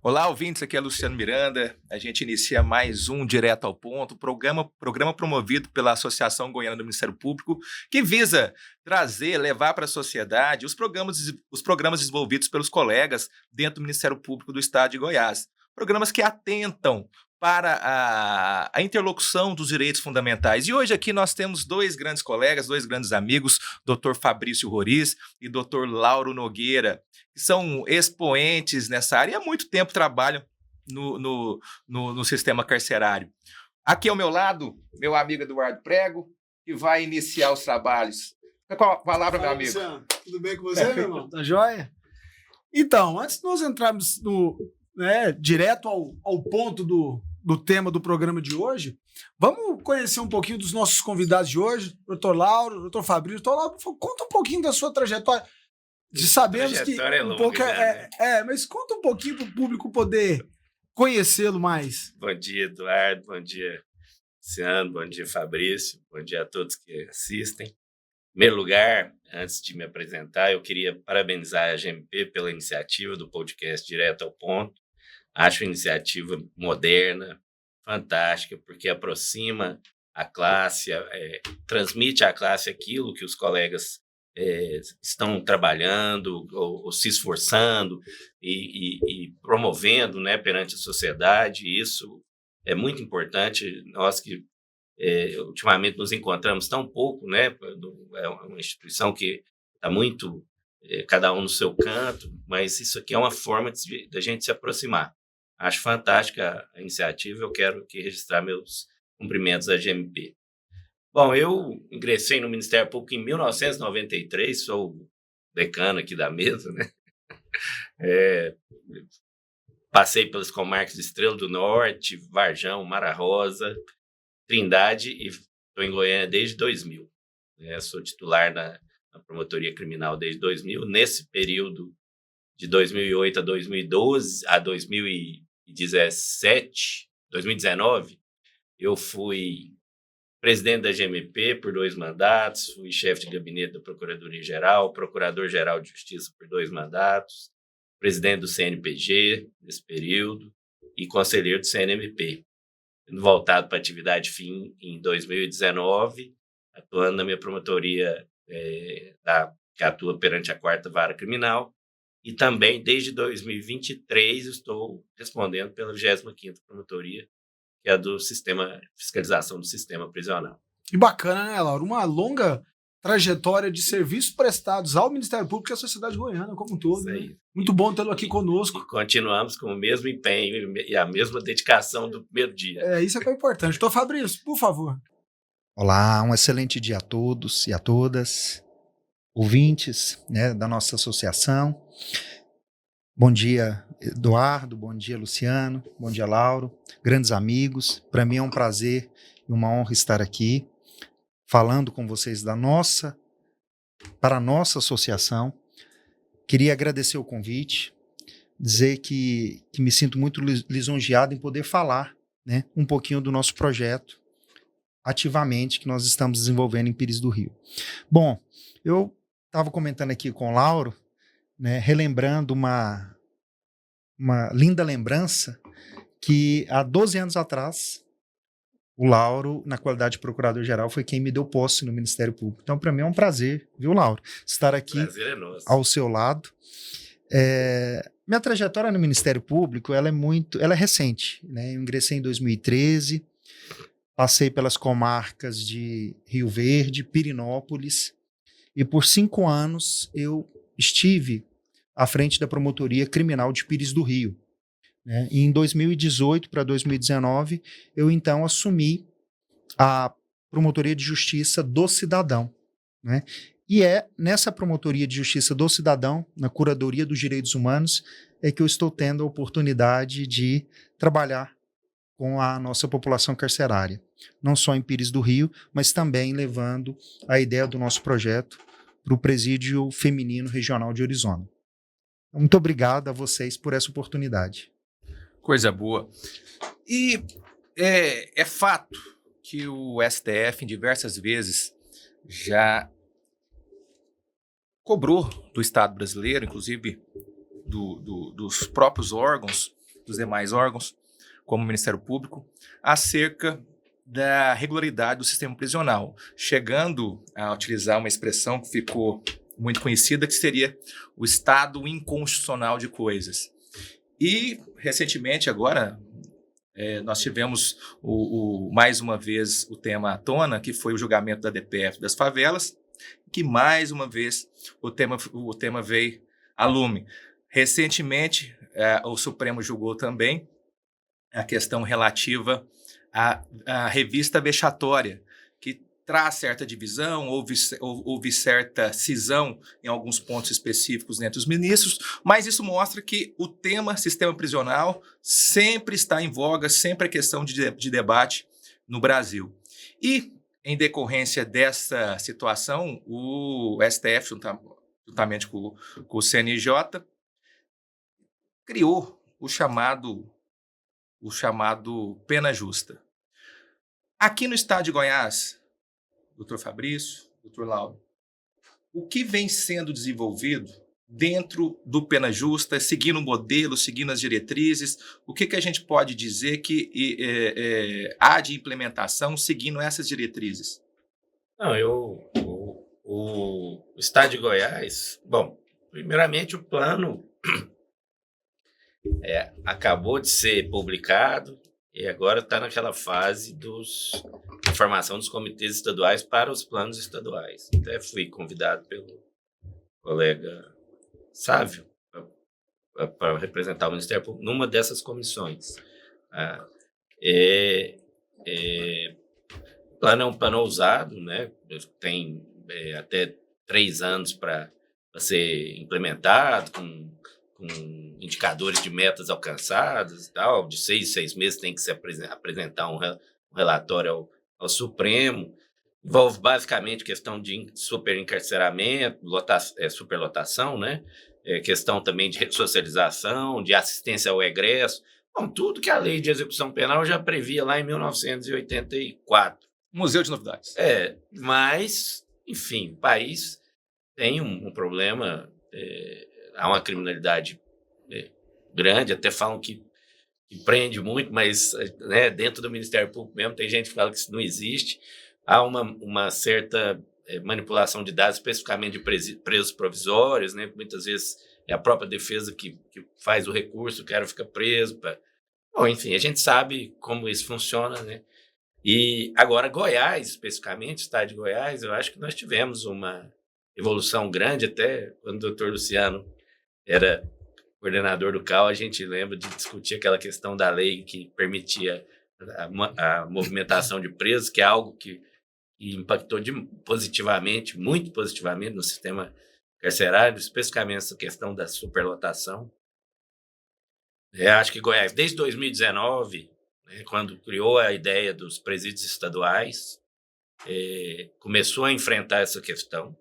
Olá, ouvintes, aqui é Luciano Miranda. A gente inicia mais um Direto ao Ponto, programa promovido pela Associação Goiana do Ministério Público, que visa levar para a sociedade os programas desenvolvidos pelos colegas dentro do Ministério Público do Estado de Goiás. Programas que atentam para a interlocução dos direitos fundamentais. E hoje aqui nós temos dois grandes colegas, dois grandes amigos, Dr. Fabrício Roriz e Dr. Lauro Nogueira, que são expoentes nessa área e há muito tempo trabalham no sistema carcerário. Aqui ao meu lado, meu amigo Eduardo Prego, que vai iniciar os trabalhos. Qual a palavra, meu amigo? Luciano, tudo bem com você, meu irmão? Tá joia? Então, antes de nós entrarmos direto ao ponto do tema do programa de hoje, vamos conhecer um pouquinho dos nossos convidados de hoje, doutor Lauro, doutor Fabrício. Doutor Lauro, conta um pouquinho da sua trajetória. Sabemos que é longa, mas conta um pouquinho para o público poder conhecê-lo mais. Bom dia, Eduardo, bom dia, Luciano, bom dia, Fabrício, bom dia a todos que assistem. Em primeiro lugar, antes de me apresentar, eu queria parabenizar a GMP pela iniciativa do podcast Direto ao Ponto. Acho a iniciativa moderna, fantástica, porque aproxima a classe, transmite à classe aquilo que os colegas estão trabalhando ou se esforçando e promovendo, né, perante a sociedade. Isso é muito importante. Nós que ultimamente nos encontramos tão pouco, né, é uma instituição que está muito, cada um no seu canto, mas isso aqui é uma forma da gente se aproximar. Acho fantástica a iniciativa, eu quero aqui registrar meus cumprimentos à GMP. Bom, eu ingressei no Ministério Público em 1993, sou o decano aqui da mesa, né? Passei pelas comarcas de Estrela do Norte, Varjão, Mara Rosa, Trindade e estou em Goiânia desde 2000. Sou titular na Promotoria Criminal desde 2000. Nesse período de 2008 a 2012, a 2019, eu fui presidente da GMP por 2 mandatos, fui chefe de gabinete da Procuradoria-Geral, procurador-geral de Justiça por 2 mandatos, presidente do CNPG nesse período e conselheiro do CNMP. Tendo voltado para a atividade fim em 2019, atuando na minha promotoria que atua perante a 4ª Vara Criminal, e também, desde 2023, estou respondendo pela 25ª Promotoria, que é do fiscalização do sistema prisional. Que bacana, né, Lauro? Uma longa trajetória de serviços prestados ao Ministério Público e à sociedade goiana como um todo. Né? Muito bom tê-lo aqui conosco. E continuamos com o mesmo empenho e a mesma dedicação do primeiro dia. Isso é que é importante. Então, Fabrício, por favor. Olá, um excelente dia a todos e a todas, ouvintes, né, da nossa associação. Bom dia, Eduardo, bom dia, Luciano, bom dia, Lauro, grandes amigos. Para mim é um prazer e uma honra estar aqui falando com vocês para a nossa associação. Queria agradecer o convite, dizer que me sinto muito lisonjeado em poder falar, né, um pouquinho do nosso projeto ativamente que nós estamos desenvolvendo em Pires do Rio. Bom, eu estava comentando aqui com o Lauro, né, relembrando uma linda lembrança que há 12 anos atrás o Lauro, na qualidade de procurador-geral, foi quem me deu posse no Ministério Público. Então, para mim é um prazer, viu, Lauro, estar aqui ao seu lado. Minha trajetória no Ministério Público ela é recente. Né? Eu ingressei em 2013, passei pelas comarcas de Rio Verde, Pirenópolis, e por 5 anos eu estive à frente da Promotoria Criminal de Pires do Rio. Né? E em 2018 para 2019, eu então assumi a Promotoria de Justiça do Cidadão. Né? E é nessa Promotoria de Justiça do Cidadão, na Curadoria dos Direitos Humanos, é que eu estou tendo a oportunidade de trabalhar com a nossa população carcerária. Não só em Pires do Rio, mas também levando a ideia do nosso projeto para o Presídio Feminino Regional de Orizona. Muito obrigado a vocês por essa oportunidade. Coisa boa. E é fato que o STF, em diversas vezes, já cobrou do Estado brasileiro, inclusive dos próprios órgãos, dos demais órgãos, como o Ministério Público, acerca da regularidade do sistema prisional, chegando a utilizar uma expressão que ficou muito conhecida, que seria o estado inconstitucional de coisas. E, recentemente, agora, nós tivemos mais uma vez o tema à tona, que foi o julgamento da DPF das favelas, que mais uma vez o tema veio à lume. Recentemente, o Supremo julgou também a questão relativa à revista vexatória, que traz certa divisão, houve certa cisão em alguns pontos específicos entre os ministros, mas isso mostra que o tema sistema prisional sempre está em voga, sempre é questão de debate no Brasil. E, em decorrência dessa situação, o STF, juntamente com o CNJ, criou o chamado pena justa. Aqui no estado de Goiás, doutor Fabrício, doutor Lauro, o que vem sendo desenvolvido dentro do pena justa, seguindo o modelo, seguindo as diretrizes, o que a gente pode dizer que há de implementação seguindo essas diretrizes? Não, o estado de Goiás, bom, primeiramente o plano acabou de ser publicado e agora está naquela fase da formação dos comitês estaduais para os planos estaduais. Até fui convidado pelo colega Sávio para representar o Ministério Público numa dessas comissões. O plano é um plano ousado, né? Tem até 3 anos para ser implementado, com indicadores de metas alcançadas e tal. De 6 meses tem que se apresentar um relatório ao Supremo. Envolve basicamente questão de superencarceramento, superlotação, né? Questão também de ressocialização, de assistência ao egresso. Bom, tudo que a lei de execução penal já previa lá em 1984. Museu de novidades. Mas, enfim, o país tem um problema, há uma criminalidade grande, até falam que prende muito, mas dentro do Ministério Público mesmo tem gente que fala que isso não existe. Há uma certa manipulação de dados, especificamente de presos provisórios, né? Muitas vezes é a própria defesa que faz o recurso, o cara fica preso. Bom, enfim, a gente sabe como isso funciona, né? E agora, Goiás, especificamente, o estado de Goiás, eu acho que nós tivemos uma evolução grande, até quando o doutor Luciano era coordenador do CAU, a gente lembra de discutir aquela questão da lei que permitia a movimentação de presos, que é algo que impactou positivamente, muito positivamente no sistema carcerário, especificamente essa questão da superlotação. Acho que Goiás, desde 2019, quando criou a ideia dos presídios estaduais, começou a enfrentar essa questão,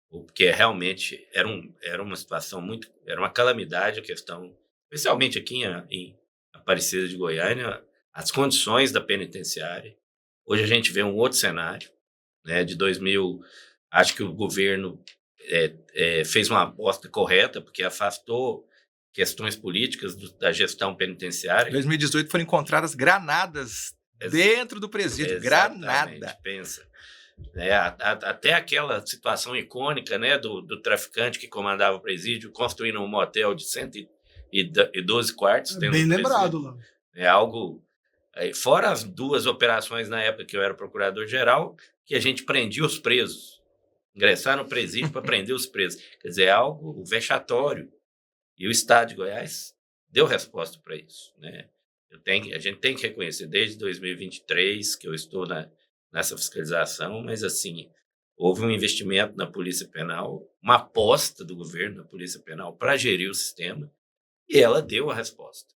porque realmente era uma situação era uma calamidade a questão, especialmente aqui em Aparecida de Goiânia, as condições da penitenciária. Hoje a gente vê um outro cenário, né? De 2000, acho que o governo fez uma aposta correta, porque afastou questões políticas da gestão penitenciária. Em 2018 foram encontradas granadas dentro do presídio. Granada. Pensa. Até aquela situação icônica, né, do traficante que comandava o presídio, construindo um motel de 112 quartos. Bem lembrado lá. É algo... Fora as 2 operações na época que eu era procurador-geral, que a gente prendia os presos. Ingressar no presídio para prender os presos. Quer dizer, é algo vexatório. E o estado de Goiás deu resposta para isso, né? A gente tem que reconhecer, desde 2023, que eu estou nessa fiscalização, mas, assim, houve um investimento na Polícia Penal, uma aposta do governo na Polícia Penal para gerir o sistema, e ela deu a resposta.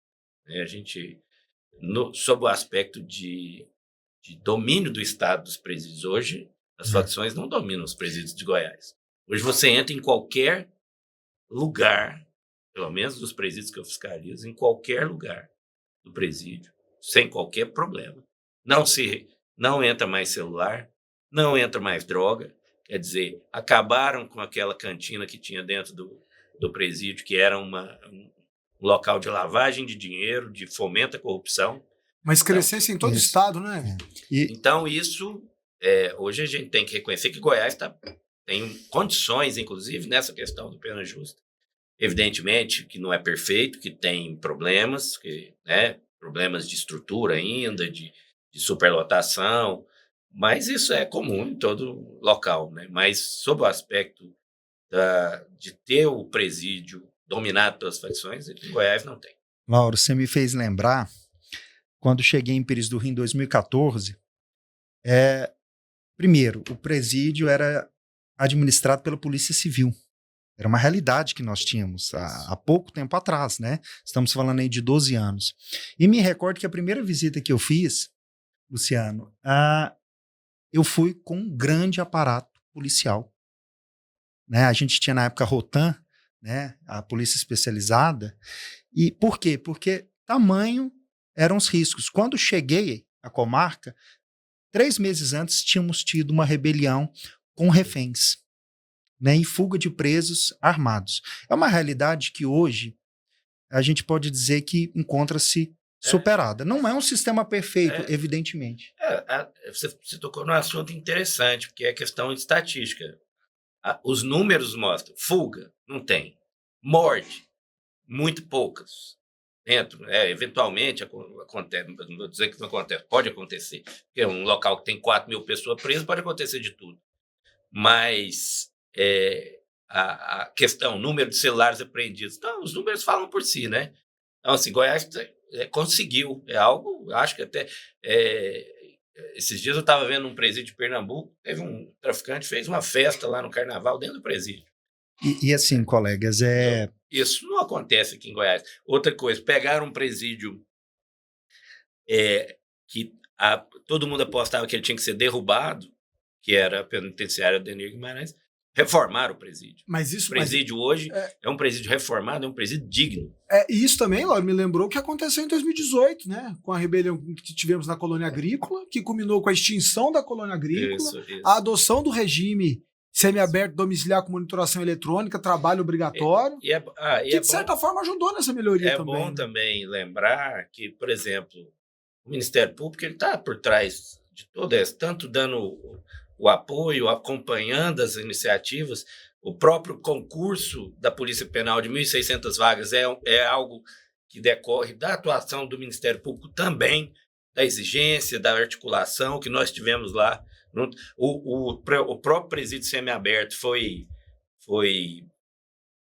A gente, sob o aspecto de domínio do Estado dos presídios, hoje, as facções não dominam os presídios de Goiás. Hoje você entra em qualquer lugar, pelo menos dos presídios que eu fiscalizo, em qualquer lugar do presídio, sem qualquer problema. Não entra mais celular, não entra mais droga. Quer dizer, acabaram com aquela cantina que tinha dentro do presídio, que era um local de lavagem de dinheiro, de fomento à corrupção. Mas crescesse em todo o estado, né? Então, isso, hoje a gente tem que reconhecer que Goiás tem condições, inclusive, nessa questão do pena justa. Evidentemente que não é perfeito, que tem problemas, problemas de estrutura ainda, de superlotação, mas isso é comum em todo local, né? Mas sob o aspecto de ter o presídio dominado pelas facções, em Goiás não tem. Lauro, você me fez lembrar, quando cheguei em Pires do Rio em 2014, primeiro, o presídio era administrado pela Polícia Civil. Era uma realidade que nós tínhamos há pouco tempo atrás, né? Estamos falando aí de 12 anos. E me recordo que a primeira visita que eu fiz, Luciano, eu fui com um grande aparato policial. Né? A gente tinha na época a Rotan, né? A polícia especializada. E por quê? Porque tamanho eram os riscos. Quando cheguei à comarca, 3 meses antes tínhamos tido uma rebelião com reféns, né, e fuga de presos armados. É uma realidade que hoje a gente pode dizer que encontra-se superada. Não é um sistema perfeito, evidentemente. Você tocou num assunto interessante, porque é questão de estatística. Os números mostram. Fuga, não tem. Morte, muito poucas. Eventualmente acontece, não vou dizer que não acontece, pode acontecer. Porque um local que tem 4.000 pessoas presas, pode acontecer de tudo. Mas a questão, número de celulares apreendidos, então, os números falam por si, né? Então, assim, Goiás conseguiu, algo, acho que até esses dias eu estava vendo um presídio de Pernambuco, teve um traficante, fez uma festa lá no carnaval dentro do presídio. E assim, colegas, Isso não acontece aqui em Goiás. Outra coisa, pegaram um presídio que todo mundo apostava que ele tinha que ser derrubado, que era a penitenciária Denir Guimarães, reformaram o presídio. Mas isso, o presídio hoje é um presídio reformado, é um presídio digno. E isso também, Laura, me lembrou o que aconteceu em 2018, né? Com a rebelião que tivemos na colônia agrícola, que culminou com a extinção da colônia agrícola, Isso. a adoção do regime semiaberto domiciliar com monitoração eletrônica, trabalho obrigatório, que de certa forma ajudou nessa melhoria também. É bom também lembrar que, por exemplo, o Ministério Público está por trás de todo isso, tanto dando o apoio, acompanhando as iniciativas. O próprio concurso da Polícia Penal de 1.600 vagas é algo que decorre da atuação do Ministério Público também, da exigência, da articulação que nós tivemos lá. O próprio presídio semiaberto foi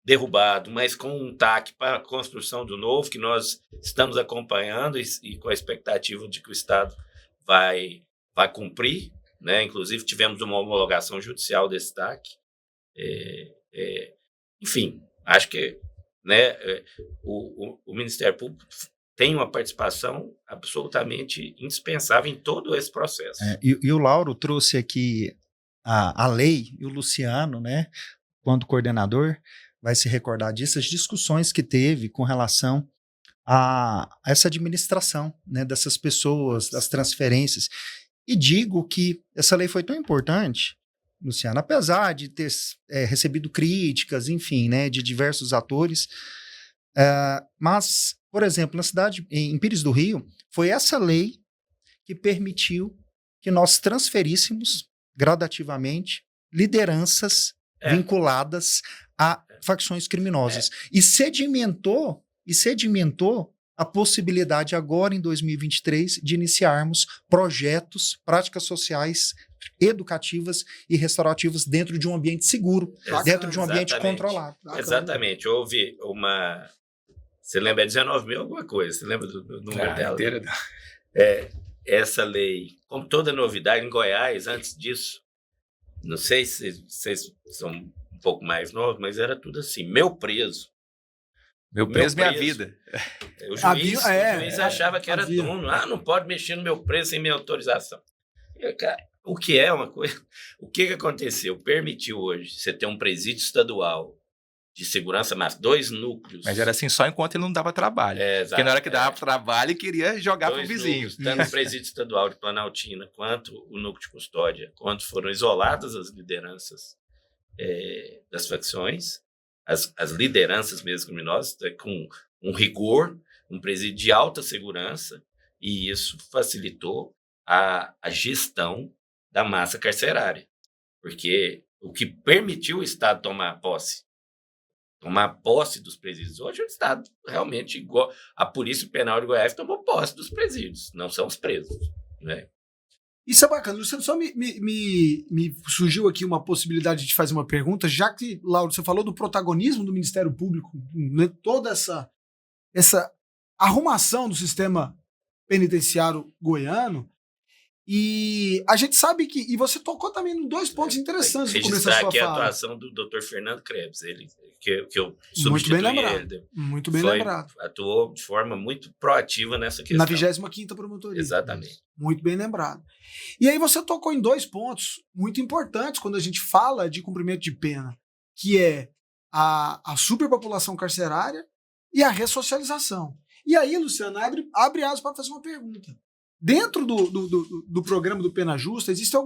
derrubado, mas com um TAC para a construção do novo, que nós estamos acompanhando e com a expectativa de que o Estado vai cumprir, né? Inclusive, tivemos uma homologação judicial desse TAC. Enfim, acho que, né, o Ministério Público tem uma participação absolutamente indispensável em todo esse processo. E o Lauro trouxe aqui a lei, e o Luciano, né, quando coordenador, vai se recordar disso, as discussões que teve com relação a essa administração, né, dessas pessoas, das transferências. E digo que essa lei foi tão importante, Luciano, apesar de ter recebido críticas, enfim, né, de diversos atores, mas, por exemplo, na cidade, em Pires do Rio, foi essa lei que permitiu que nós transferíssemos gradativamente lideranças vinculadas a facções criminosas. E sedimentou a possibilidade agora, em 2023, de iniciarmos projetos, práticas sociais, educativas e restaurativas dentro de um ambiente seguro, dentro de um ambiente controlado. Exatamente. Houve uma... Você lembra? 19.000 alguma coisa. Você lembra do número dela? Inteira. Essa lei, como toda novidade em Goiás, antes disso, não sei se vocês são um pouco mais novos, mas era tudo assim, meu preso. Meu preso, minha vida. O juiz achava que era dono. Não pode mexer no meu preso sem minha autorização. O que é uma coisa... O que aconteceu? Permitiu hoje você ter um presídio estadual de segurança, mas 2 núcleos. Mas era assim só enquanto ele não dava trabalho. Porque na hora que dava trabalho, ele queria jogar para o vizinho. Tanto o presídio estadual de Planaltina, quanto o núcleo de custódia, quanto foram isoladas as lideranças das facções, as lideranças mesmo criminosas, com um rigor, um presídio de alta segurança, e isso facilitou a gestão da massa carcerária, porque o que permitiu o Estado tomar posse dos presídios. Hoje o Estado realmente, igual a Polícia Penal de Goiás, tomou posse dos presídios, não são os presos, né? Isso é bacana. Luciano, só me surgiu aqui uma possibilidade de fazer uma pergunta, já que, Lauro, você falou do protagonismo do Ministério Público, né, toda essa arrumação do sistema penitenciário goiano, e a gente sabe que, e você tocou também em 2 pontos interessantes no começo da Registrar sua aqui a fala. atuação do Dr. Fernando Krebs, ele que eu Muito bem substituí lembrado. ele. Muito bem Foi- lembrado. Atuou de forma muito proativa nessa questão. Na 25ª Promotoria. Exatamente. Muito bem lembrado. E aí você tocou em 2 pontos muito importantes quando a gente fala de cumprimento de pena, que é a superpopulação carcerária e a ressocialização. E aí, Luciano, abre aspas para fazer uma pergunta. Dentro do programa do Pena Justa, existem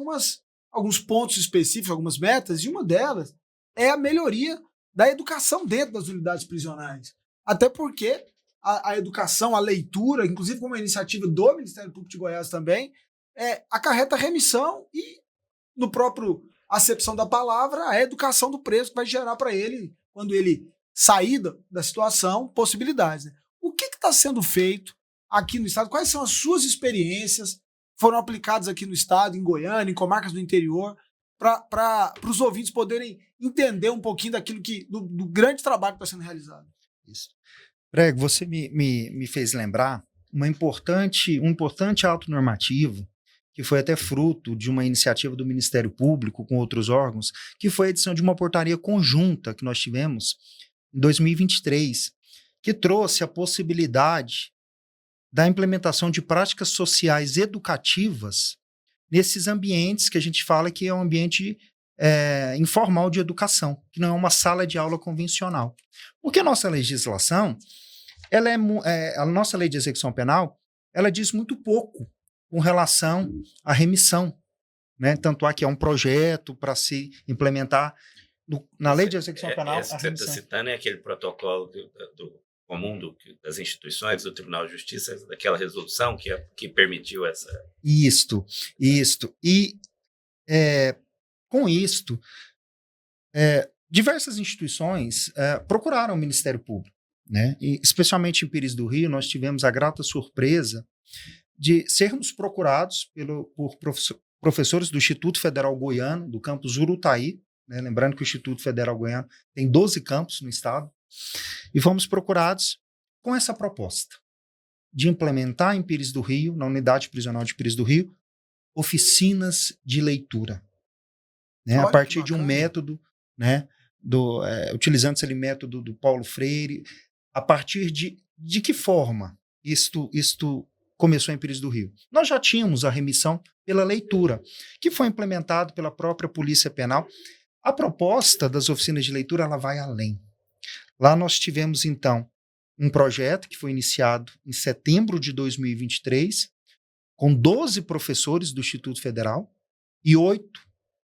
alguns pontos específicos, algumas metas, e uma delas é a melhoria da educação dentro das unidades prisionais. Até porque a educação, a leitura, inclusive como uma iniciativa do Ministério Público de Goiás também, acarreta remissão e, no próprio acepção da palavra, a educação do preso que vai gerar para ele, quando ele sair da situação, possibilidades. Né? O que está sendo feito aqui no estado? Quais são as suas experiências? Foram aplicadas aqui no estado, em Goiânia, em comarcas do interior, para os ouvintes poderem entender um pouquinho daquilo do grande trabalho que está sendo realizado. Isso. Prego, você me fez lembrar um importante ato normativo, que foi até fruto de uma iniciativa do Ministério Público com outros órgãos, que foi a edição de uma portaria conjunta que nós tivemos em 2023, que trouxe a possibilidade da implementação de práticas sociais educativas nesses ambientes que a gente fala que é um ambiente informal de educação, que não é uma sala de aula convencional. Porque a nossa legislação, a nossa lei de execução penal, ela diz muito pouco com relação à remissão, né? Tanto é que é um projeto para se implementar na lei de execução penal a Esse que você remissão. está citando é aquele protocolo comum das instituições, do Tribunal de Justiça, daquela resolução que permitiu essa... Isto. E com isto, diversas instituições procuraram o Ministério Público, né? E, especialmente em Pires do Rio, nós tivemos a grata surpresa de sermos procurados por professores do Instituto Federal Goiano, do campus Urutaí, né? Lembrando que o Instituto Federal Goiano tem 12 campos no estado, e fomos procurados com essa proposta de implementar em Pires do Rio, na unidade prisional de Pires do Rio, oficinas de leitura, né? A partir de um método, né, utilizando-se ali método do Paulo Freire, a partir de que forma isto começou em Pires do Rio? Nós já tínhamos a remissão pela leitura, que foi implementado pela própria Polícia Penal. A proposta das oficinas de leitura, ela vai além. Lá nós tivemos, então, um projeto que foi iniciado em setembro de 2023, com 12 professores do Instituto Federal e 8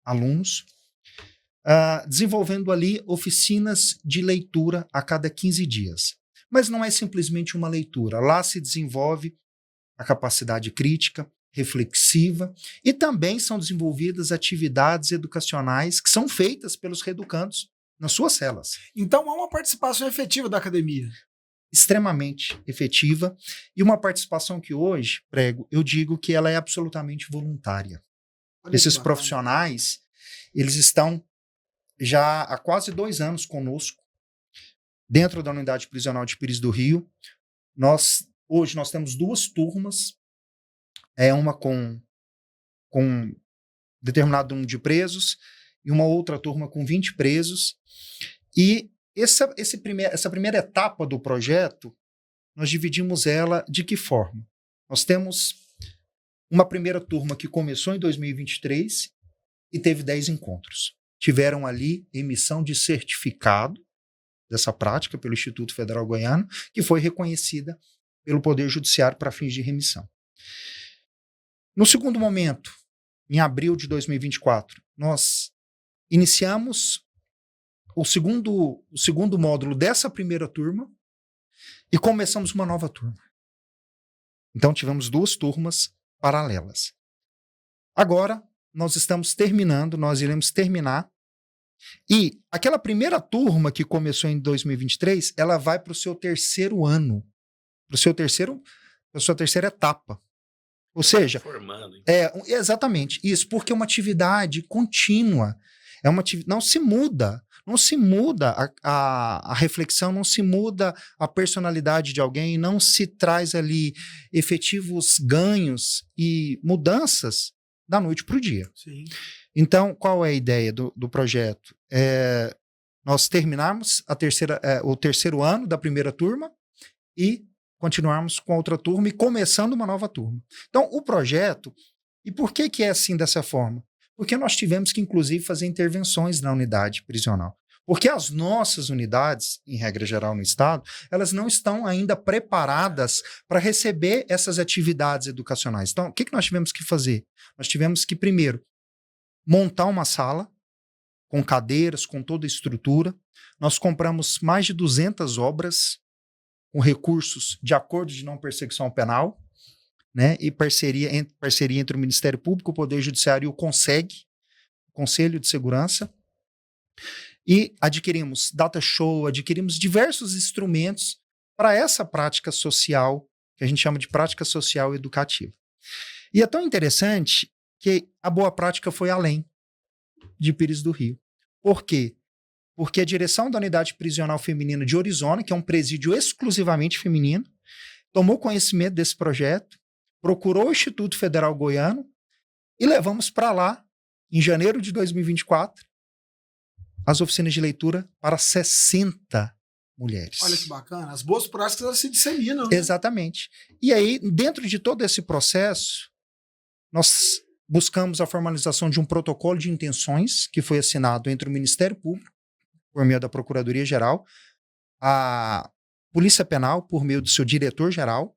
alunos, desenvolvendo ali oficinas de leitura a cada 15 dias. Mas não é simplesmente uma leitura. Lá se desenvolve a capacidade crítica, reflexiva, e também são desenvolvidas atividades educacionais que são feitas pelos reeducandos nas suas celas. Então há uma participação efetiva da academia. Extremamente efetiva, e uma participação que hoje, Prego, eu digo que ela é absolutamente voluntária. Esses profissionais, eles estão já há quase 2 anos conosco, dentro da unidade prisional de Pires do Rio. Hoje nós temos 2 turmas, uma com determinado número de presos e uma outra turma com 20 presos. E essa primeira etapa do projeto, nós dividimos ela de que forma? Nós temos uma primeira turma que começou em 2023 e teve 10 encontros. Tiveram ali emissão de certificado dessa prática pelo Instituto Federal Goiano, que foi reconhecida pelo Poder Judiciário para fins de remissão. No segundo momento, em abril de 2024, nós iniciamos o segundo módulo dessa primeira turma e começamos uma nova turma. Então, tivemos 2 turmas paralelas. Agora, nós estamos terminando, nós iremos terminar, e aquela primeira turma que começou em 2023, ela vai para o seu 3º ano, para a sua terceira etapa. Ou seja, Formando, hein? exatamente isso, porque é uma atividade contínua, não se muda a reflexão, não se muda a personalidade de alguém, não se traz ali efetivos ganhos e mudanças da noite para o dia. Sim. Então, qual é a ideia do projeto? Nós terminarmos o 3º ano da primeira turma e continuarmos com a outra turma e começando uma nova turma. Então, o projeto, e por que é assim dessa forma? Porque nós tivemos que, inclusive, fazer intervenções na unidade prisional. Porque as nossas unidades, em regra geral no Estado, elas não estão ainda preparadas para receber essas atividades educacionais. Então, o que nós tivemos que fazer? Nós tivemos que, primeiro, montar uma sala com cadeiras, com toda a estrutura. Nós compramos mais de 200 obras com recursos de acordo de não persecução penal, né, e parceria entre o Ministério Público, o Poder Judiciário e o CONSEG, Conselho de Segurança, e adquirimos data show, adquirimos diversos instrumentos para essa prática social, que a gente chama de prática social educativa. E é tão interessante que a boa prática foi além de Pires do Rio. Por quê? Porque a direção da Unidade Prisional Feminina de Orizona, que é um presídio exclusivamente feminino, tomou conhecimento desse projeto, procurou o Instituto Federal Goiano e levamos para lá, em janeiro de 2024, as oficinas de leitura para 60 mulheres. Olha que bacana. As boas práticas elas se disseminam. Né? Exatamente. E aí, dentro de todo esse processo, nós buscamos a formalização de um protocolo de intenções que foi assinado entre o Ministério Público, por meio da Procuradoria-Geral, a Polícia Penal, por meio do seu diretor-geral,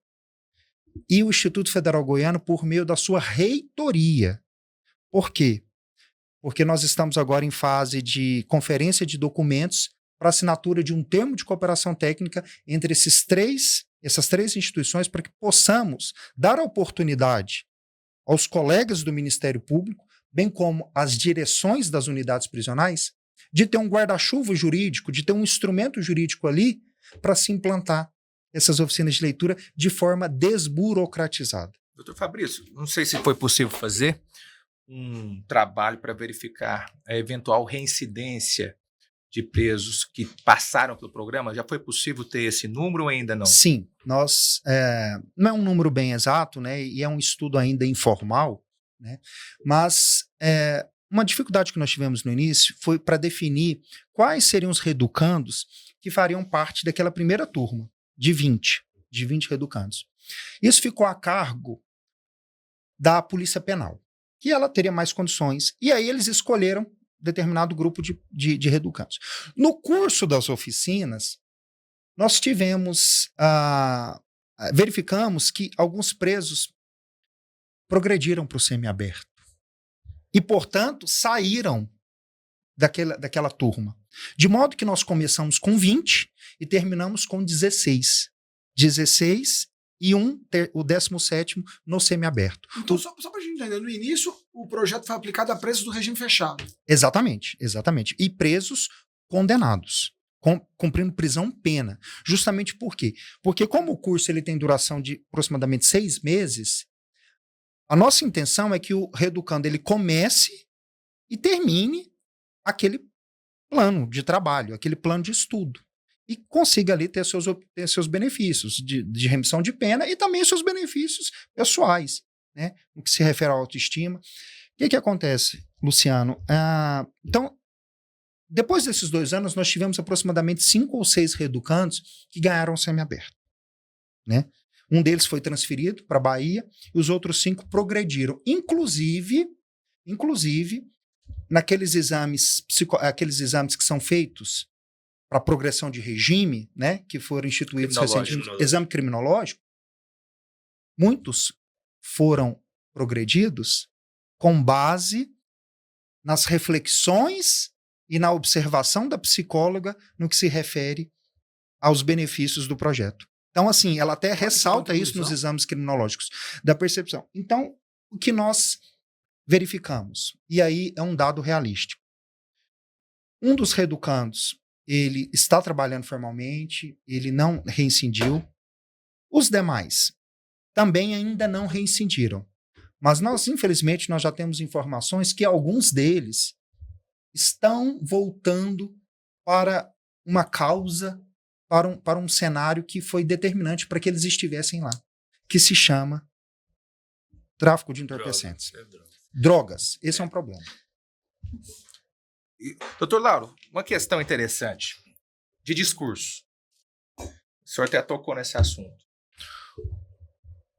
e o Instituto Federal Goiano, por meio da sua reitoria. Por quê? Porque nós estamos agora em fase de conferência de documentos para assinatura de um termo de cooperação técnica entre essas três instituições para que possamos dar a oportunidade aos colegas do Ministério Público, bem como às direções das unidades prisionais, de ter um guarda-chuva jurídico, de ter um instrumento jurídico ali para se implantar essas oficinas de leitura de forma desburocratizada. Doutor Fabrício, não sei se foi possível fazer um trabalho para verificar a eventual reincidência de presos que passaram pelo programa. Já foi possível ter esse número ou ainda não? Sim, nós não é um número bem exato, né, e é um estudo ainda informal, né, mas uma dificuldade que nós tivemos no início foi para definir quais seriam os reeducandos que fariam parte daquela primeira turma de 20 reeducandos. Isso ficou a cargo da Polícia Penal, que ela teria mais condições, e aí eles escolheram determinado grupo de reeducandos. No curso das oficinas, nós verificamos que alguns presos progrediram para o semiaberto e, portanto, saíram daquela turma. De modo que nós começamos com 20 e terminamos com 16. 16 e o 17º no semiaberto. Então, só para a gente entender, no início o projeto foi aplicado a presos do regime fechado. Exatamente. E presos condenados, cumprindo prisão pena. Justamente por quê? Porque como o curso ele tem duração de aproximadamente 6 meses, a nossa intenção é que o reeducando ele comece e termine aquele plano de trabalho, aquele plano de estudo. E consiga ali ter seus benefícios de remissão de pena e também seus benefícios pessoais, né? No que se refere à autoestima. O que acontece, Luciano? Então, depois desses 2 anos, nós tivemos aproximadamente 5 ou 6 reeducandos que ganharam semiaberto, né? Um deles foi transferido para a Bahia e os outros 5 progrediram. Inclusive naqueles exames, aqueles exames que são feitos para progressão de regime, né, que foram instituídos recentemente, exame criminológico, muitos foram progredidos com base nas reflexões e na observação da psicóloga no que se refere aos benefícios do projeto. Então, assim, ela até ressalta isso nos exames criminológicos da percepção. Então, o que nós verificamos, e aí é um dado realístico. Um dos reeducandos, ele está trabalhando formalmente, ele não reincidiu. Os demais também ainda não reincidiram. Mas nós, infelizmente, nós já temos informações que alguns deles estão voltando para uma causa, para um cenário que foi determinante para que eles estivessem lá, que se chama tráfico de entorpecentes. Drogas. Esse é um problema. Doutor Lauro, uma questão interessante de discurso. O senhor até tocou nesse assunto.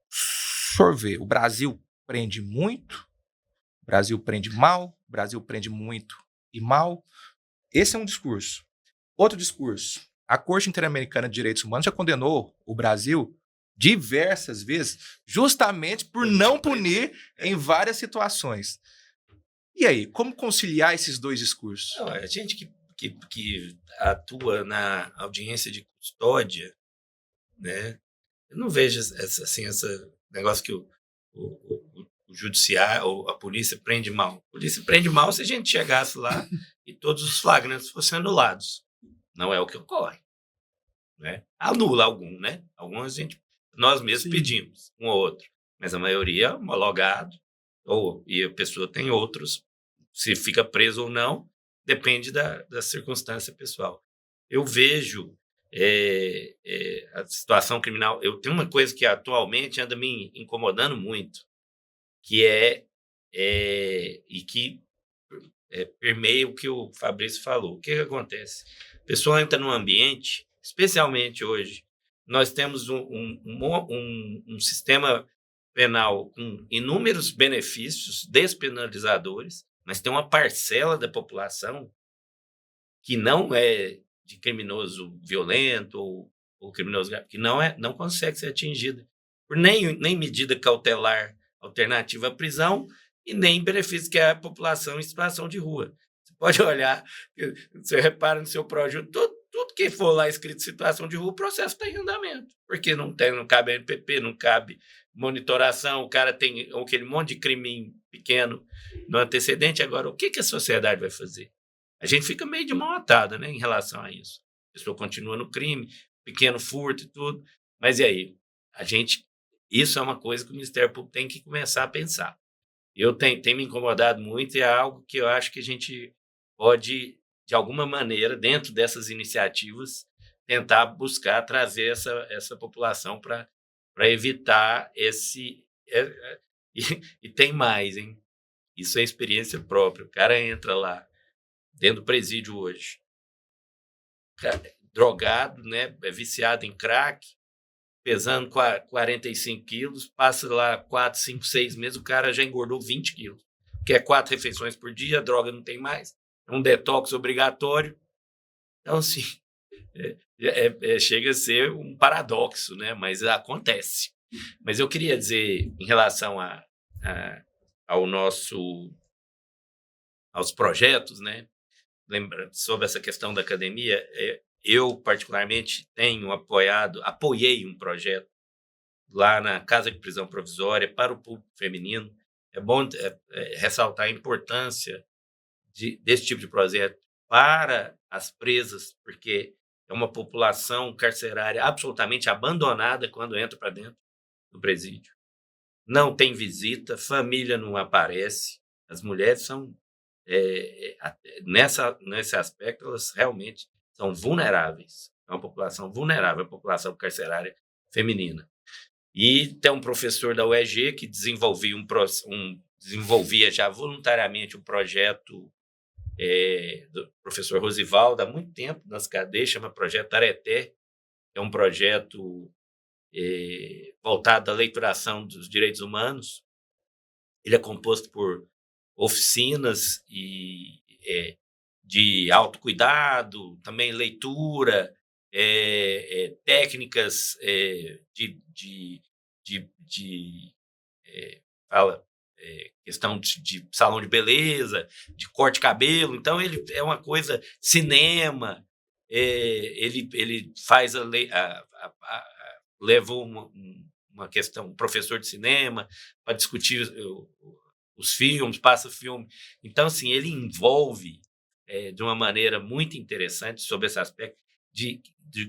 O senhor vê, o Brasil prende muito, o Brasil prende mal, o Brasil prende muito e mal. Esse é um discurso. Outro discurso. A Corte Interamericana de Direitos Humanos já condenou o Brasil diversas vezes, justamente por não punir em várias situações. E aí, como conciliar esses dois discursos? Não, a gente que atua na audiência de custódia, né? Eu não vejo esse negócio que o judiciário ou a polícia prende mal. A polícia prende mal se a gente chegasse lá e todos os flagrantes fossem anulados. Não é o que ocorre, né? Anula algum, né? Alguns nós mesmos pedimos, um ou outro. Mas a maioria é homologado, e a pessoa tem outros. Se fica preso ou não, depende da circunstância pessoal. Eu vejo a situação criminal. Eu tenho uma coisa que atualmente anda me incomodando muito, que permeia o que o Fabrício falou. O que acontece? A pessoa entra num ambiente, especialmente hoje, nós temos um sistema penal com inúmeros benefícios despenalizadores, mas tem uma parcela da população que não é de criminoso violento ou criminoso grave, que não consegue ser atingida por nem medida cautelar alternativa à prisão e nem benefício, que é a população em situação de rua. Você pode olhar, você repara no seu projeto, tudo que for lá escrito situação de rua, o processo está em andamento, porque não cabe NPP, não cabe monitoração, o cara tem aquele monte de crime pequeno no antecedente. Agora, o que a sociedade vai fazer? A gente fica meio de mão atada, né, em relação a isso. A pessoa continua no crime, pequeno furto e tudo, mas e aí? Isso é uma coisa que o Ministério Público tem que começar a pensar. Tem me incomodado muito, e é algo que eu acho que a gente pode, de alguma maneira, dentro dessas iniciativas, tentar buscar trazer essa população para evitar esse... E tem mais, hein? Isso é experiência própria. O cara entra lá, dentro do presídio hoje, drogado, né? É viciado em crack, pesando 45 quilos, passa lá 4, 5, 6 meses, o cara já engordou 20 quilos. Quer 4 refeições por dia, a droga não tem mais, é um detox obrigatório. Então, assim, chega a ser um paradoxo, né? Mas acontece. Mas eu queria dizer, em relação aos projetos, né? Lembrando sobre essa questão da academia, eu, particularmente, apoiei um projeto lá na Casa de Prisão Provisória para o público feminino. É bom ressaltar a importância desse tipo de projeto para as presas, porque é uma população carcerária absolutamente abandonada quando entra para dentro do presídio. Não tem visita, família não aparece, as mulheres são... nesse aspecto, elas realmente são vulneráveis. É uma população vulnerável, a população carcerária feminina. E tem um professor da UEG que desenvolvia já voluntariamente um projeto do professor Rosivaldo há muito tempo nas cadeias, chama Projeto Areté. É um projeto voltado à leituração dos direitos humanos. Ele é composto por oficinas de autocuidado, também leitura, técnicas questão de salão de beleza, de corte de cabelo. Então, ele é uma coisa, cinema. ele faz levou uma questão, um professor de cinema para discutir os filmes, passa filme. Então, assim, ele envolve de uma maneira muito interessante sobre esse aspecto de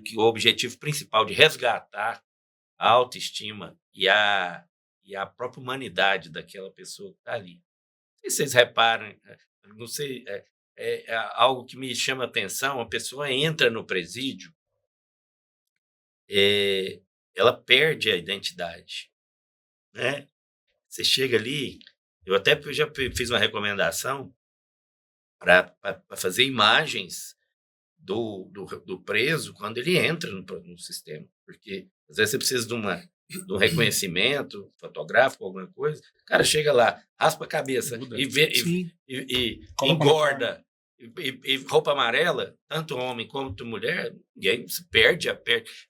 que o objetivo principal de resgatar a autoestima e a própria humanidade daquela pessoa que está ali. Não sei se vocês reparam, não sei, é algo que me chama a atenção, a pessoa entra no presídio, ela perde a identidade, né? Você chega ali, eu até já fiz uma recomendação para fazer imagens do preso quando ele entra no sistema, porque às vezes você precisa de um reconhecimento fotográfico, alguma coisa, o cara chega lá, raspa a cabeça e engorda, e roupa amarela, tanto homem quanto mulher, e aí você perde,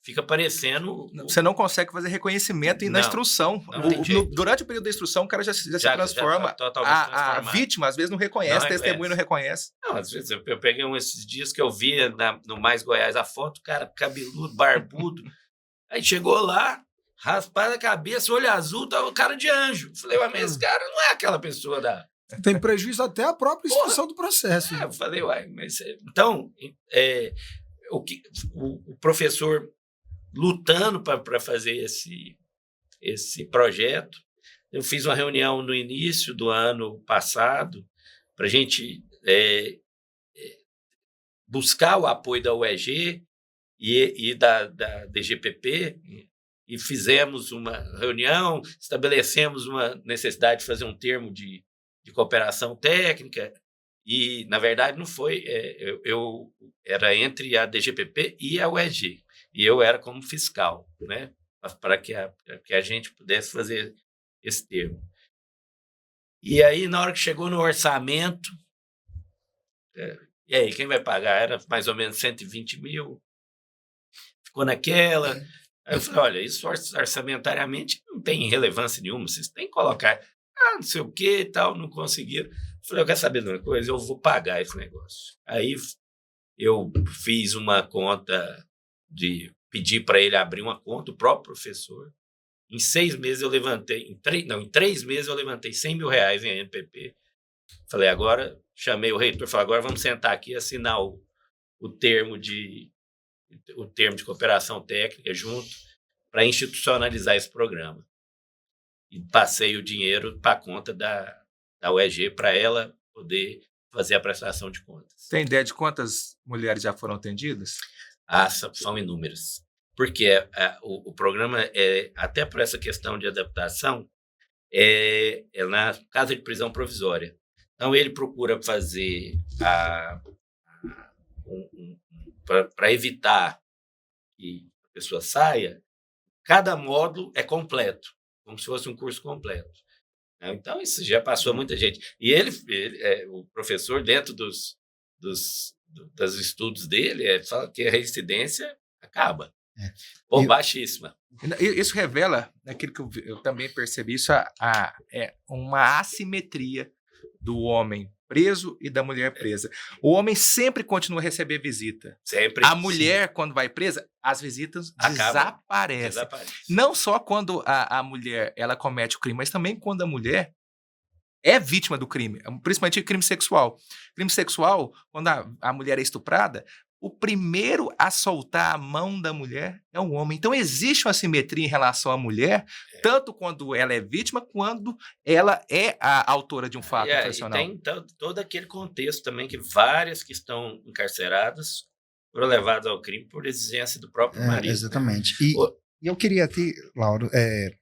fica parecendo... Você não consegue fazer reconhecimento na instrução. Durante o período da instrução, o cara já se transforma. A vítima, às vezes, não reconhece, a testemunha não reconhece. Não, às vezes, eu peguei esses dias que eu via no Mais Goiás a foto, o cara cabeludo, barbudo, aí chegou lá, raspado a cabeça, olho azul, tava o cara de anjo. Falei, mas esse cara não é aquela pessoa da... Tem prejuízo até a própria instrução do processo. Eu falei, mas... Então, o professor lutando para fazer esse projeto, eu fiz uma reunião no início do ano passado para a gente buscar o apoio da UEG e da DGPP, e fizemos uma reunião, estabelecemos uma necessidade de fazer um termo de cooperação técnica, e, na verdade, não foi... eu era entre a DGPP e a UEG, e eu era como fiscal, né, para que a gente pudesse fazer esse termo. E aí, na hora que chegou no orçamento, e aí, quem vai pagar? Era mais ou menos 120 mil, ficou naquela... Aí eu falei, olha, isso orçamentariamente não tem relevância nenhuma, vocês têm que colocar... não sei o que e tal, não conseguiram. Falei, eu quero saber de uma coisa, eu vou pagar esse negócio. Aí eu fiz uma conta pedir para ele abrir uma conta, o próprio professor. Em 6 meses eu levantei, em 3 meses eu levantei 100 mil reais em ANPP. Falei, agora, chamei o reitor, falei, agora vamos sentar aqui e assinar o termo de cooperação técnica junto para institucionalizar esse programa. E passei o dinheiro para a conta da UEG para ela poder fazer a prestação de contas. Tem ideia de quantas mulheres já foram atendidas? São inúmeras. Porque o programa, até por essa questão de adaptação, é na casa de prisão provisória. Então, ele procura fazer para evitar que a pessoa saia, cada módulo é completo, como se fosse um curso completo. Então, isso já passou muita gente. E o professor, dentro dos estudos dele, fala que a reincidência acaba. Baixíssima. Isso revela aquilo que eu também percebi, isso é uma assimetria do homem preso e da mulher presa. O homem sempre continua a receber visita. Sempre. A mulher, quando vai presa, as visitas desaparecem. Não só quando a mulher ela comete o crime, mas também quando a mulher é vítima do crime, principalmente crime sexual. Crime sexual, quando a mulher é estuprada, o primeiro a soltar a mão da mulher é o homem. Então, existe uma simetria em relação à mulher, tanto quando ela é vítima, quando ela é a autora de um fato profissional. E tem todo aquele contexto também que várias que estão encarceradas foram levadas ao crime por exigência do próprio marido. Exatamente. Né? E eu queria aqui, Lauro,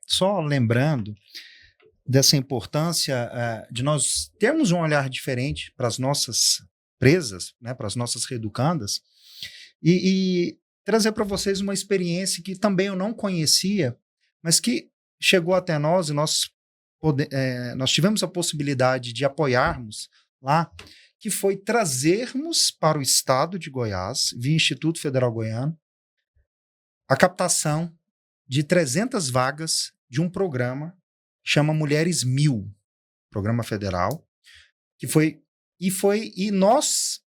só lembrando dessa importância de nós termos um olhar diferente para as nossas presas, né, para as nossas reeducandas, e trazer para vocês uma experiência que também eu não conhecia, mas que chegou até nós e nós tivemos a possibilidade de apoiarmos lá, que foi trazermos para o estado de Goiás, via Instituto Federal Goiano, a captação de 300 vagas de um programa que chama Mulheres 1000, programa federal, que foi... E nós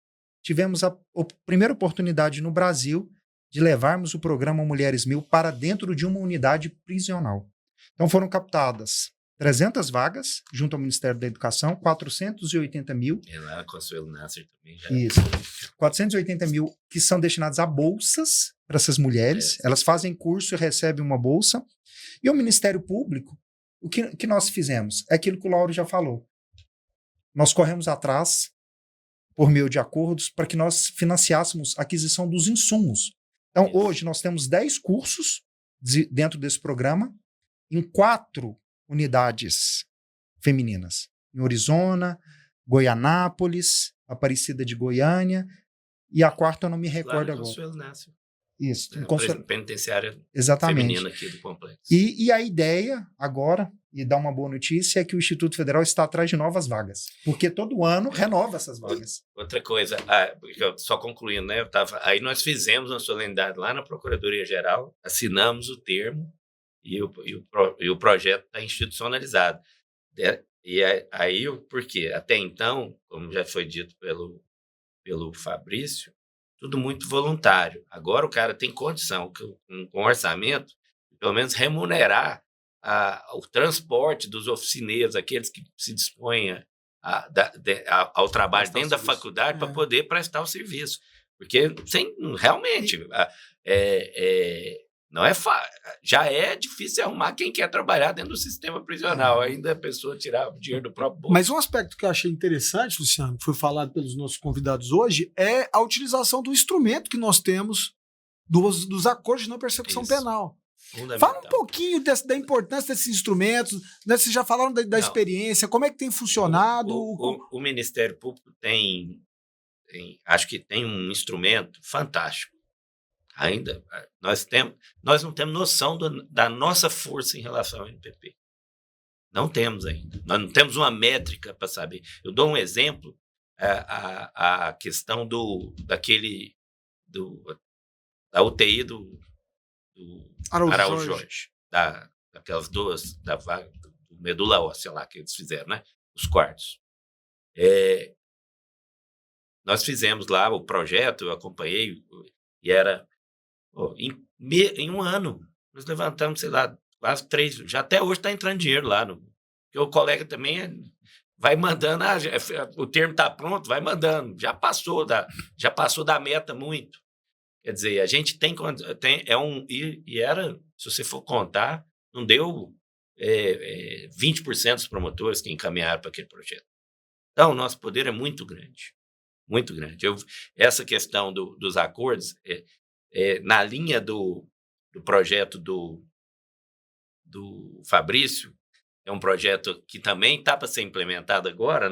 tivemos a primeira oportunidade no Brasil de levarmos o programa Mulheres 1000 para dentro de uma unidade prisional. Então foram captadas 300 vagas junto ao Ministério da Educação, 480 mil. E lá na Consuelo Nasser também já. Isso. 480 mil que são destinados a bolsas para essas mulheres. Elas fazem curso e recebem uma bolsa. E o Ministério Público, o que nós fizemos? É aquilo que o Lauro já falou. Nós corremos atrás, por meio de acordos, para que nós financiássemos a aquisição dos insumos. Então, hoje, nós temos 10 cursos dentro desse programa, em 4 unidades femininas. Em Orizona, Goianápolis, Aparecida de Goiânia, e a quarta eu não me recordo agora. Consuelo Nasser. Isso. Penitenciária Exatamente. feminina aqui do complexo. E a ideia agora, e dá uma boa notícia, é que o Instituto Federal está atrás de novas vagas, porque todo ano renova essas vagas. Outra coisa, só concluindo, né? Aí nós fizemos uma solenidade lá na Procuradoria-Geral, assinamos o termo e o projeto está institucionalizado. Aí, por quê? Até então, como já foi dito pelo Fabrício, tudo muito voluntário. Agora o cara tem condição, com orçamento, pelo menos remunerar o transporte dos oficineiros, aqueles que se dispõem ao trabalho dentro da faculdade para poder prestar o serviço. Porque realmente não é já é difícil arrumar quem quer trabalhar dentro do sistema prisional, ainda a pessoa tirar o dinheiro do próprio bolso. Mas um aspecto que eu achei interessante, Luciano, que foi falado pelos nossos convidados hoje, é a utilização do instrumento que nós temos dos acordos de não persecução penal. Fala um pouquinho da importância desses instrumentos, né? Vocês já falaram da experiência, como é que tem funcionado? O Ministério Público acho que tem um instrumento fantástico. Ainda, nós não temos noção da nossa força em relação ao NPP. Não temos ainda. Nós não temos uma métrica para saber. Eu dou um exemplo, a questão da UTI do Araújo Jorge, daquelas duas, da vaga do medula óssea lá que eles fizeram, né? Os quartos. Nós fizemos lá o projeto, eu acompanhei, e era em um ano, nós levantamos, sei lá, quase 3, já até hoje está entrando dinheiro lá, porque o colega também vai mandando, o termo está pronto, vai mandando, já passou da meta muito. Quer dizer, a gente era, se você for contar, não deu 20% dos promotores que encaminharam para aquele projeto. Então, o nosso poder é muito grande, muito grande. Essa questão dos acordos, na linha do projeto do Fabrício, é um projeto que também está para ser implementado agora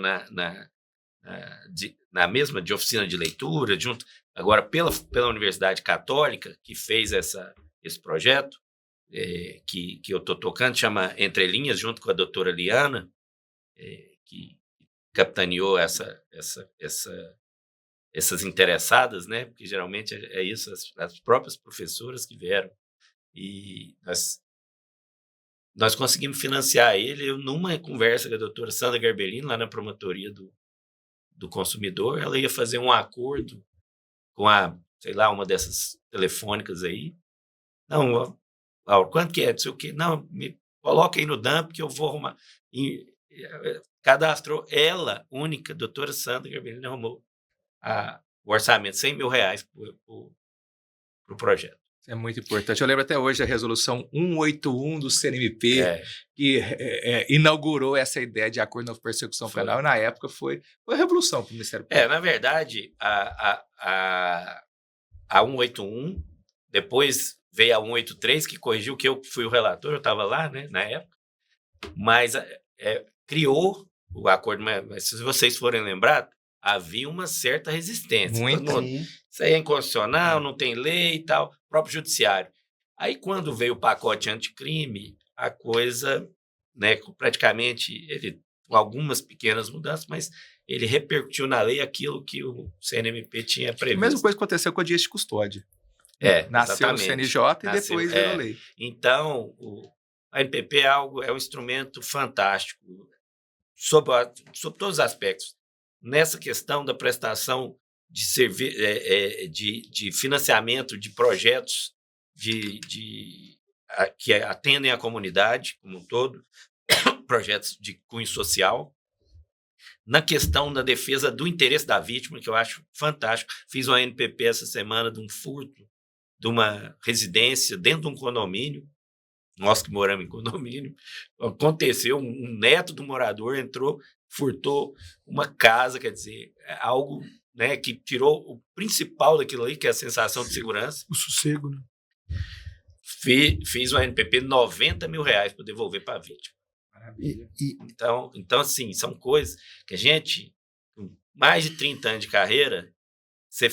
na mesma de oficina de leitura, junto agora pela Universidade Católica, que fez esse projeto, que eu estou tocando, chama Entre Linhas, junto com a doutora Liana, que capitaneou essas interessadas, né? Porque geralmente é isso, as próprias professoras que vieram. E nós conseguimos financiar ele. Numa conversa com a doutora Sandra Garbellini, lá na promotoria do consumidor, ela ia fazer um acordo com uma dessas telefônicas aí. Não, Laura, quanto que é? Não sei o quê. Não, me coloca aí no DAMP que eu vou arrumar. E cadastrou ela, única, doutora Sandra Garbellini, arrumou o orçamento, R$100 mil para o projeto. Isso é muito importante. Eu lembro até hoje da resolução 181 do CNMP, que inaugurou essa ideia de acordo na persecução penal, e na época foi uma revolução para o Ministério Público. Na verdade, a 181, depois veio a 183, que corrigiu, que eu fui o relator, eu estava lá, né, na época, mas criou o acordo, mas se vocês forem lembrar, havia uma certa resistência. Muito. Isso aí é inconstitucional, não tem lei e tal, próprio judiciário. Aí, quando veio o pacote anticrime, a coisa, né, praticamente, com algumas pequenas mudanças, mas ele repercutiu na lei aquilo que o CNMP tinha previsto. A mesma coisa que aconteceu com a Dias de Custódia. Nasceu no CNJ e depois virou lei. Então, a NPP é um instrumento fantástico, sob todos os aspectos. Nessa questão da prestação de financiamento de projetos que atendem a comunidade como um todo, projetos de cunho social, na questão da defesa do interesse da vítima, que eu acho fantástico. Fiz uma NPP essa semana de um furto de uma residência dentro de um condomínio, nós que moramos em condomínio. Aconteceu, um neto do morador entrou, furtou uma casa, quer dizer, algo, né, que tirou o principal daquilo ali, que é a sensação de segurança. O sossego, né? Fiz uma NPP R$90 mil para devolver para a vítima. Então, assim, são coisas que a gente, com mais de 30 anos de carreira, você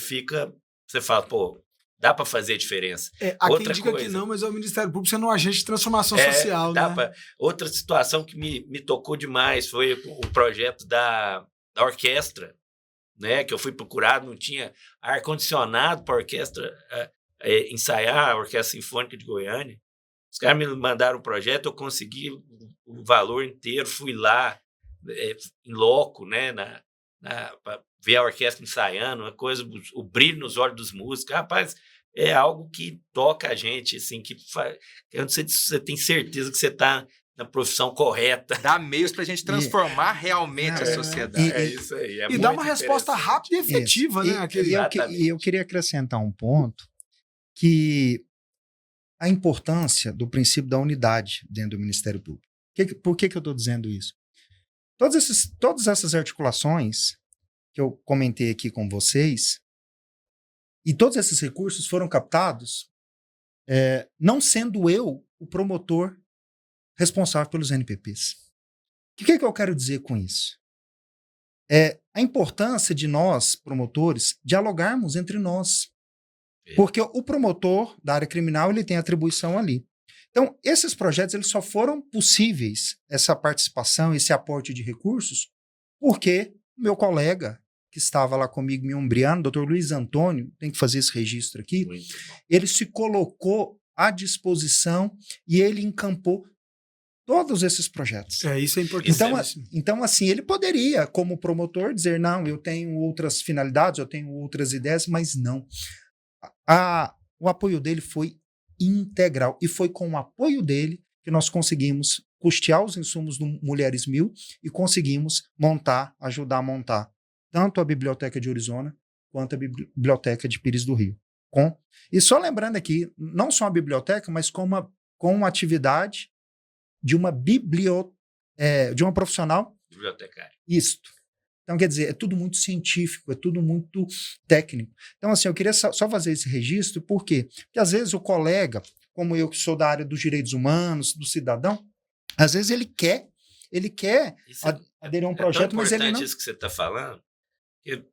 fala, pô, dá para fazer diferença. Há quem diga que não, mas é o Ministério Público sendo um agente de transformação social, né? Outra situação que me tocou demais foi o projeto da orquestra, né? Que eu fui procurado, não tinha ar-condicionado para a orquestra ensaiar, a Orquestra Sinfônica de Goiânia. Os caras me mandaram o projeto, eu consegui o valor inteiro, fui lá, em loco, né, para ver a orquestra ensaiando, uma coisa, o brilho nos olhos dos músicos. Rapaz, é algo que toca a gente, assim, eu não sei se você tem certeza que você está na profissão correta. Dá meios para a gente transformar realmente a sociedade. É isso aí. E dá uma resposta rápida e efetiva, né? E eu queria acrescentar um ponto, que a importância do princípio da unidade dentro do Ministério Público. Por que eu estou dizendo isso? Todas essas articulações que eu comentei aqui com vocês, e todos esses recursos foram captados não sendo eu o promotor responsável pelos NPPs. O que eu quero dizer com isso? A importância de nós, promotores, dialogarmos entre nós. Porque o promotor da área criminal ele tem atribuição ali. Então, esses projetos eles só foram possíveis, essa participação, esse aporte de recursos, porque o meu colega, que estava lá comigo me ombreando, doutor Luiz Antônio, tem que fazer esse registro aqui, ele se colocou à disposição e ele encampou todos esses projetos. Isso é importante. Então, assim, ele poderia, como promotor, dizer, não, eu tenho outras finalidades, eu tenho outras ideias, mas não. O apoio dele foi integral. E foi com o apoio dele que nós conseguimos custear os insumos do Mulheres 1000 e conseguimos ajudar a montar tanto a Biblioteca de Orizona quanto a Biblioteca de Pires do Rio. E só lembrando aqui, não só a biblioteca, mas com uma atividade de uma de uma profissional bibliotecária. Isto. Então, quer dizer, é tudo muito científico, é tudo muito técnico. Então, assim, eu queria só fazer esse registro, por quê? Porque, às vezes, o colega, como eu que sou da área dos direitos humanos, do cidadão, às vezes ele quer aderir a um projeto, mas ele não... É importante isso que você está falando, porque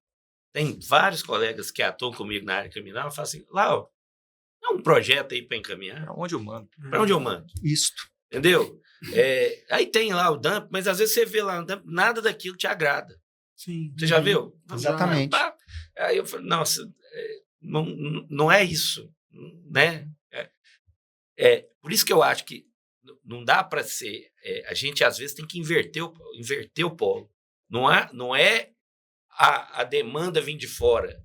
tem vários colegas que atuam comigo na área criminal e falam assim, Lau, é um projeto aí para encaminhar? Para onde eu mando? Para onde eu mando? Isto. Entendeu? Aí tem lá o dump, mas às vezes você vê lá no dump, nada daquilo te agrada. Sim. Você já viu? Exatamente. Aí eu falei, nossa, não é isso, né? Por isso que eu acho que não dá para ser... a gente, às vezes, tem que inverter o polo. Não é a demanda vir de fora.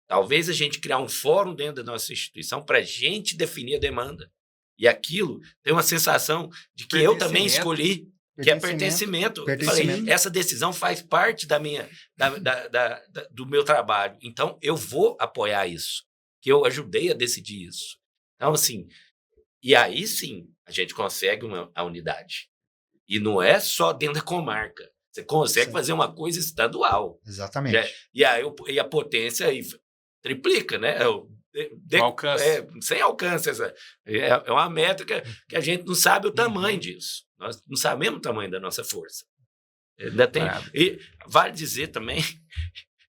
Talvez a gente criar um fórum dentro da nossa instituição para a gente definir a demanda. E aquilo tem uma sensação de que eu também escolhi, que é pertencimento. Falei, essa decisão faz parte do meu trabalho. Então, eu vou apoiar isso, que eu ajudei a decidir isso. Então, assim, e aí sim, a gente consegue a unidade. E não é só dentro da comarca. Você consegue fazer uma coisa estadual. Exatamente. E a potência aí triplica, né? Alcance. Sem alcance. É uma métrica que a gente não sabe o tamanho disso. Nós não sabemos o tamanho da nossa força. Ainda tem. E vale dizer também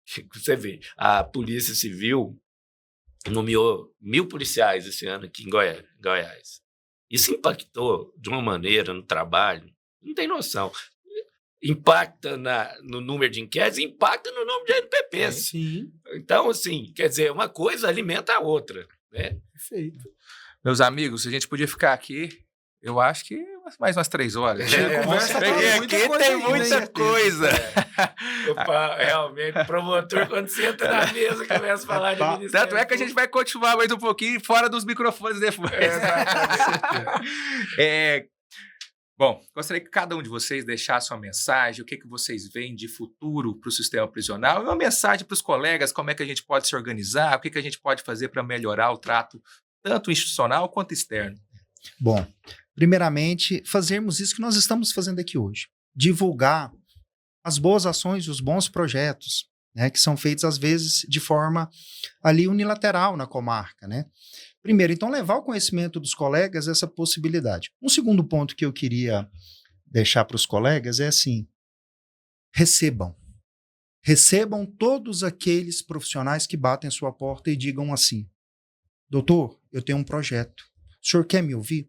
que você vê, a Polícia Civil nomeou 1.000 policiais esse ano aqui em Goiás. Isso impactou de uma maneira no trabalho, não tem noção. Impacta no número de inquéritos, impacta no número de NPPs. Sim. Então, assim, quer dizer, uma coisa alimenta a outra, né? Perfeito. Meus amigos, a gente podia ficar aqui Eu acho que mais umas 3 horas. Conversa Porque pra aqui muita coisa tem ainda, muita hein? coisa. Realmente, promotor, quando senta na mesa, começa a falar de ministério. Tanto é que a gente vai continuar mais um pouquinho fora dos microfones depois. Bom, gostaria que cada um de vocês deixasse uma mensagem, o que vocês veem de futuro para o sistema prisional, e uma mensagem para os colegas, como é que a gente pode se organizar, o que a gente pode fazer para melhorar o trato, tanto institucional quanto externo. Bom, primeiramente, fazermos isso que nós estamos fazendo aqui hoje. Divulgar as boas ações, os bons projetos, né, que são feitos, às vezes, de forma ali unilateral na comarca, né? Primeiro, então, levar ao conhecimento dos colegas essa possibilidade. Um segundo ponto que eu queria deixar para os colegas é assim: recebam. Recebam todos aqueles profissionais que batem a sua porta e digam assim: doutor, eu tenho um projeto. O senhor quer me ouvir?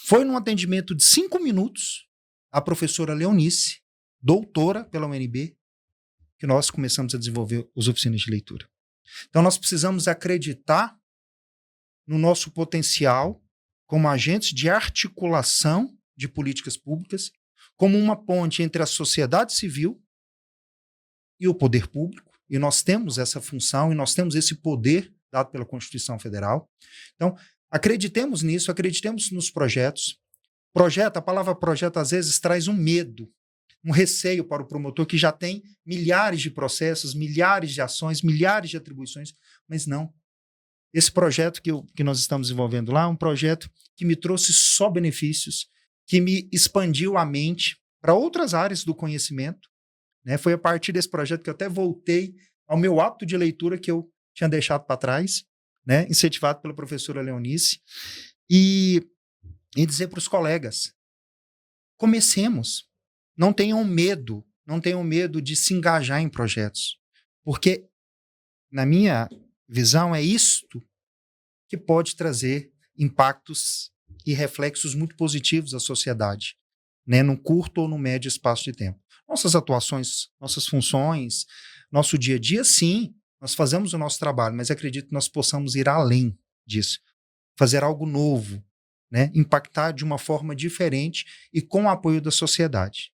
Foi num atendimento de 5 minutos, a professora Leonice, doutora pela UNB, que nós começamos a desenvolver as oficinas de leitura. Então, nós precisamos acreditar no nosso potencial como agentes de articulação de políticas públicas, como uma ponte entre a sociedade civil e o poder público, e nós temos essa função e nós temos esse poder dado pela Constituição Federal. Então, acreditemos nisso, acreditemos nos projetos. Projeto, a palavra projeto às vezes traz um medo, um receio para o promotor que já tem milhares de processos, milhares de ações, milhares de atribuições, mas não. Esse projeto que nós estamos desenvolvendo lá é um projeto que me trouxe só benefícios, que me expandiu a mente para outras áreas do conhecimento, né? Foi a partir desse projeto que eu até voltei ao meu hábito de leitura que eu tinha deixado para trás, né? Incentivado pela professora Leonice, e dizer para os colegas: comecemos, não tenham medo de se engajar em projetos, porque, na minha visão, é isto que pode trazer impactos e reflexos muito positivos à sociedade, né, no curto ou no médio espaço de tempo. Nossas atuações, nossas funções, nosso dia a dia, sim, nós fazemos o nosso trabalho, mas acredito que nós possamos ir além disso, fazer algo novo, né, impactar de uma forma diferente e com o apoio da sociedade.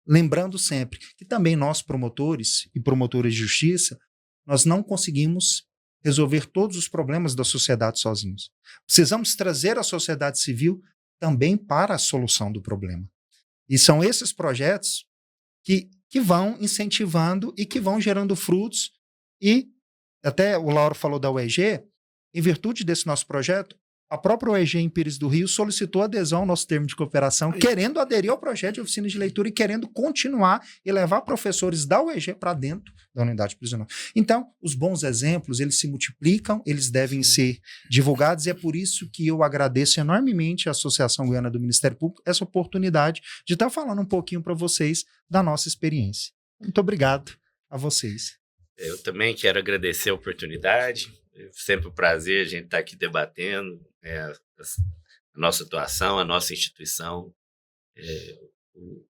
Lembrando sempre que também nós, promotores e promotoras de justiça, nós não conseguimos resolver todos os problemas da sociedade sozinhos. Precisamos trazer a sociedade civil também para a solução do problema. E são esses projetos que vão incentivando e que vão gerando frutos. E até o Lauro falou da UEG, em virtude desse nosso projeto, a própria UEG em Pires do Rio solicitou adesão ao nosso termo de cooperação, querendo aderir ao projeto de oficina de leitura e querendo continuar e levar professores da UEG para dentro da unidade prisional. Então, os bons exemplos, eles se multiplicam, eles devem ser divulgados, e é por isso que eu agradeço enormemente à Associação Goiana do Ministério Público essa oportunidade de estar falando um pouquinho para vocês da nossa experiência. Muito obrigado a vocês. Eu também quero agradecer a oportunidade. É sempre um prazer a gente estar aqui debatendo a nossa atuação, a nossa instituição.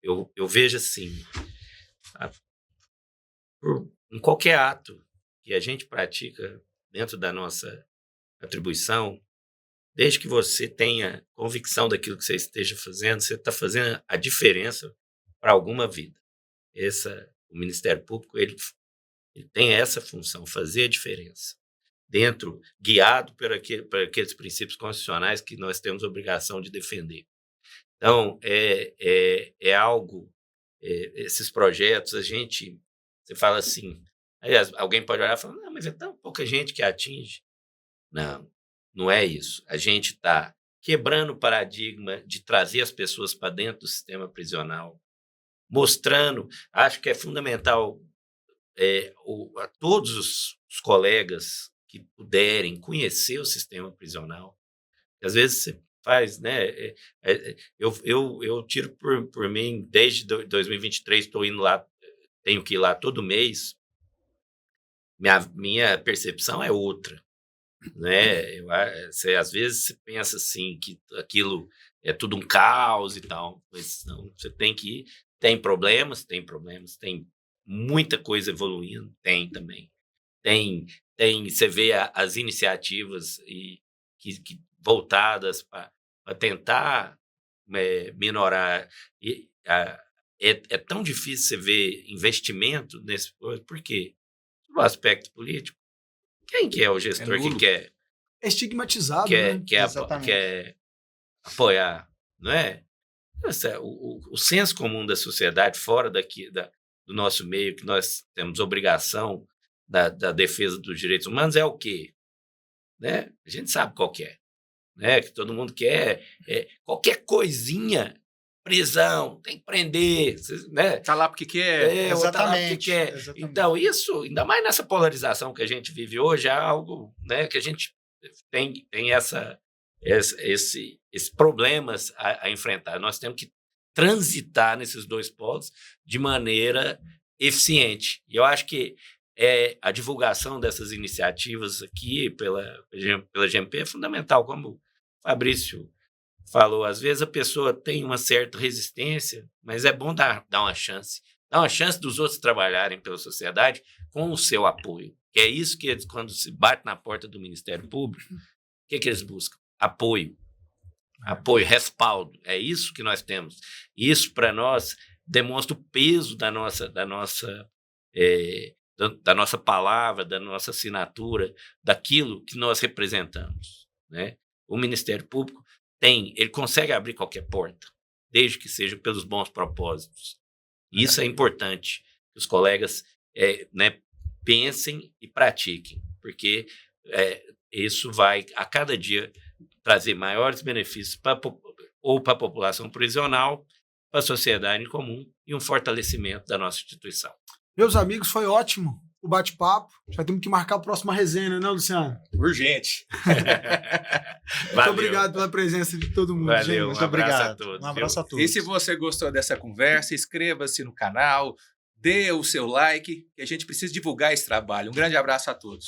Eu vejo assim, em qualquer ato que a gente pratica dentro da nossa atribuição, desde que você tenha convicção daquilo que você esteja fazendo, você está fazendo a diferença para alguma vida. O Ministério Público ele tem essa função, fazer a diferença. Guiado por aqueles princípios constitucionais que nós temos obrigação de defender. Então, é algo, esses projetos, você fala assim, aí alguém pode olhar e falar, não, mas é tão pouca gente que atinge. Não é isso. A gente está quebrando o paradigma de trazer as pessoas para dentro do sistema prisional, mostrando, acho que é fundamental a todos os colegas que puderem conhecer o sistema prisional. Às vezes você faz, né? Eu tiro por mim, desde 2023, estou indo lá, tenho que ir lá todo mês. Minha percepção é outra, né? Às vezes você pensa assim, que aquilo é tudo um caos e tal, mas não, você tem que ir. Tem problemas, tem muita coisa evoluindo, tem também. Você vê as iniciativas que voltadas para para tentar minorar. É tão difícil você ver investimento nesse. Por quê? No aspecto político, quem que é o gestor que quer? É estigmatizado, né? Quer apoiar, não é? O senso comum da sociedade, fora daqui do nosso meio, que nós temos obrigação da defesa dos direitos humanos, é o quê? Né? A gente sabe qual que é. Né? Que todo mundo quer qualquer coisinha, prisão, tem que prender. Né? Tá lá porque quer. Exatamente. Tá lá porque quer. Exatamente. Então, isso, ainda mais nessa polarização que a gente vive hoje, é algo, né, que a gente tem esses problemas a enfrentar. Nós temos que transitar nesses dois polos de maneira eficiente. E eu acho que a divulgação dessas iniciativas aqui pela GMP é fundamental. Como o Fabrício falou, às vezes a pessoa tem uma certa resistência, mas é bom dar uma chance. Dar uma chance dos outros trabalharem pela sociedade com o seu apoio. Que é isso que eles, quando se bate na porta do Ministério Público, o que eles buscam? Apoio, respaldo. É isso que nós temos. Isso, para nós, demonstra o peso da nossa palavra, da nossa assinatura, daquilo que nós representamos. Né? O Ministério Público ele consegue abrir qualquer porta, desde que seja pelos bons propósitos. E isso é importante, que os colegas né, pensem e pratiquem, porque isso vai, a cada dia, trazer maiores benefícios ou para a população prisional, para a sociedade em comum e um fortalecimento da nossa instituição. Meus amigos, foi ótimo o bate-papo. Já temos que marcar a próxima resenha, né, Luciano? Urgente. Muito obrigado pela presença de todo mundo. Valeu, gente. Muito obrigado. Um abraço a todos. E se você gostou dessa conversa, inscreva-se no canal, dê o seu like, que a gente precisa divulgar esse trabalho. Um grande abraço a todos.